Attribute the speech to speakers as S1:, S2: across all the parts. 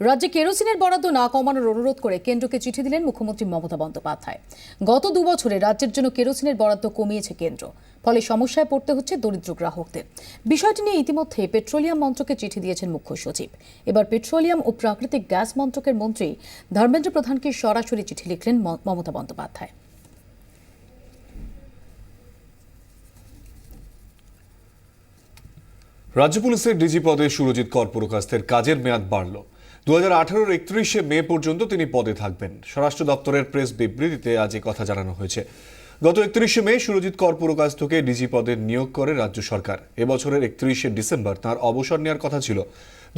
S1: রাজ্যে কেরোসিনের বরাদ্দ না কমানোর অনুরোধ করে কেন্দ্রকে চিঠি দিলেন মুখ্যমন্ত্রী মমতা বন্দ্যোপাধ্যায়। গত 2 বছরে রাজ্যের জন্য কেরোসিনের বরাদ্দ কমিয়েছে কেন্দ্র, ফলে সমস্যায় পড়তে হচ্ছে দরিদ্র গ্রাহকদের। বিষয়টি নিয়ে ইতিমধ্যে পেট্রোলিয়াম মন্ত্রকে চিঠি দিয়েছেন মুখ্য সচিব। এবার পেট্রোলিয়াম ও প্রাকৃতিক গ্যাস মন্ত্রকের মন্ত্রী ধর্মেন্দ্র প্রধানকে সরাসরি চিঠি লিখলেন মমতা বন্দ্যোপাধ্যায়।
S2: রাজ্য পুলিশের ডিজি পদে সুরজিৎ কর পুরকাস্তের কাজের মেয়াদ বাড়ল। 2018-র 31শে মে পর্যন্ত তিনি পদে থাকবেন। স্বরাষ্ট্র দপ্তরের প্রেস বিবৃতিতে আজ এই কথা জানানো হয়েছে। গত 31শে মে সুরজিৎ কর পুরকাস্তকে ডিজি পদে নিয়োগ করে রাজ্য সরকার। এবছরের 31শে ডিসেম্বর তাঁর অবসর নেওয়ার কথা ছিল।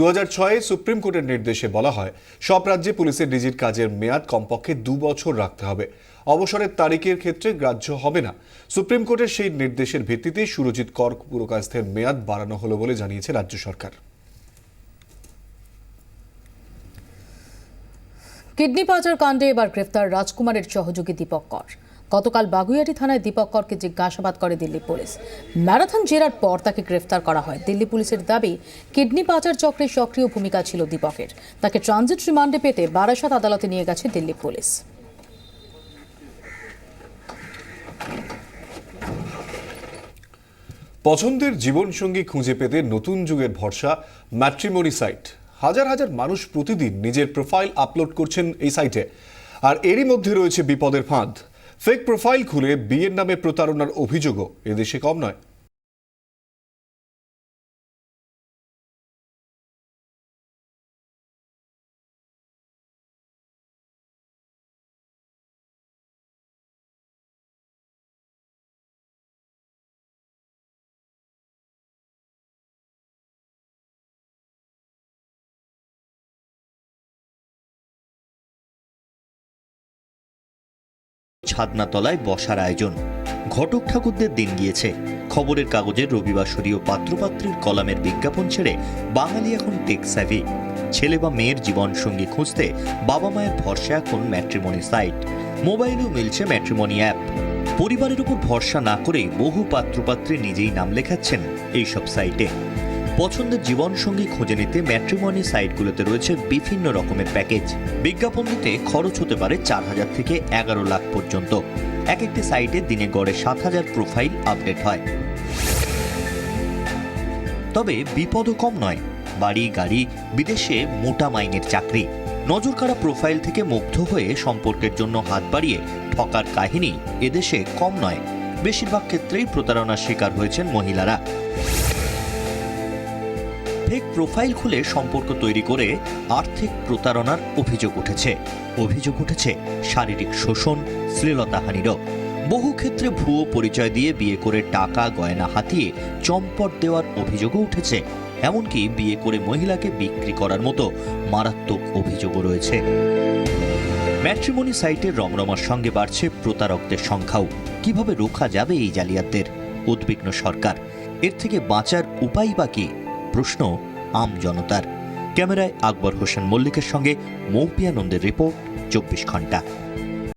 S2: 2006-এ সুপ্রিম কোর্টের নির্দেশে বলা হয়, সব রাজ্যে পুলিশের ডিজির কাজের মেয়াদ কমপক্ষে 2 বছর রাখতে হবে। অবসরের তারিখের ক্ষেত্রে গ্রাহ্য হবে না। সুপ্রিম কোর্টের সেই নির্দেশের ভিত্তিতে সুরজিৎ কর পুরকাস্তের মেয়াদ বাড়ানো হলো বলে জানিয়েছে রাজ্য সরকার।
S1: কিডনি পাচার কাণ্ডে এবার গ্রেফতার রাজকুমারের সহযোগী দীপক কর। গতকাল বাগুইআটি থানায় দীপক করকে জিজ্ঞাসাবাদ করে দিল্লি পুলিশ। ম্যারাথন জেরার পর তাকে গ্রেফতার করা হয়। দিল্লি পুলিশের দাবি, কিডনি পাচার চক্রে সক্রিয় ভূমিকা ছিল দীপকের। তাকে ট্রানজিট রিমান্ডে পেতে বারাসাত আদালতে নিয়ে গেছে দিল্লি পুলিশ।
S2: পছন্দের জীবনসঙ্গী খুঁজে পেতে নতুন যুগের ভরসা ম্যাট্রিমনি সাইট। হাজার হাজার মানুষ প্রতিদিন নিজের প্রোফাইল আপলোড করছেন এই সাইটে। আর এরই মধ্যে রয়েছে বিপদের ফাঁদ। ফেক প্রোফাইল খুলে বিয়ের নামে প্রতারণার অভিযোগও এদেশে কম নয়।
S3: ছাদনাতলায় বসার আয়োজন, ঘটক ঠাকুরদের দিন গিয়েছে। খবরের কাগজের রবিবাসরীয় পাত্রপাত্রীর কলামের বিজ্ঞাপন ছেড়ে বাঙালি এখন টেক স্যাভি। ছেলে বা মেয়ের জীবন সঙ্গী খুঁজতে বাবা মায়ের ভরসা এখন ম্যাট্রিমনি সাইট। মোবাইলেও মিলছে ম্যাট্রিমনি অ্যাপ। পরিবারের উপর ভরসা না করে বহু পাত্রপাত্রী নিজেই নাম লেখাচ্ছেন এইসব সাইটে। পছন্দের জীবনসঙ্গী খুঁজে নিতে ম্যাট্রিমনি সাইটগুলোতে রয়েছে বিভিন্ন রকমের প্যাকেজ। বিজ্ঞাপন দিতে খরচ হতে পারে 4,000 থেকে 11 লাখ পর্যন্ত। এক একটি সাইটে দিনে গড়ে 7,000 প্রোফাইল আপডেট হয়। তবে বিপদও কম নয়। বাড়ি, গাড়ি, বিদেশে মোটা মাইনের চাকরি। নজরকাড়া প্রোফাইল থেকে মুগ্ধ হয়ে সম্পর্কের জন্য হাত বাড়িয়ে ঠকার কাহিনী এদেশে কম নয়। বেশিরভাগ ক্ষেত্রেই প্রতারণার শিকার হয়েছেন মহিলারা। ফেক প্রোফাইল খুলে সম্পর্ক তৈরি করে আর্থিক প্রতারণার অভিযোগ উঠেছে শারীরিক শোষণ, শ্লীলতাহানিরও। বহু ক্ষেত্রে ভুয়ো পরিচয় দিয়ে বিয়ে করে টাকা গয়না হাতিয়ে চম্পট দেওয়ার অভিযোগও উঠেছে। এমনকি বিয়ে করে মহিলাকে বিক্রি করার মতো মারাত্মক অভিযোগও রয়েছে। ম্যাট্রিমনি সাইটের রমরমার সঙ্গে বাড়ছে প্রতারকদের সংখ্যাও। কিভাবে রোখা যাবে এই জালিয়াতদের? উদ্বিগ্ন সরকার। এর থেকে বাঁচার উপায় বা কি? প্রশ্ন আম জনতার। ক্যামেরায় আকবর হোসেন মল্লিকের সঙ্গে মৌপিয়ানন্দের রিপোর্ট, 24 ঘন্টা।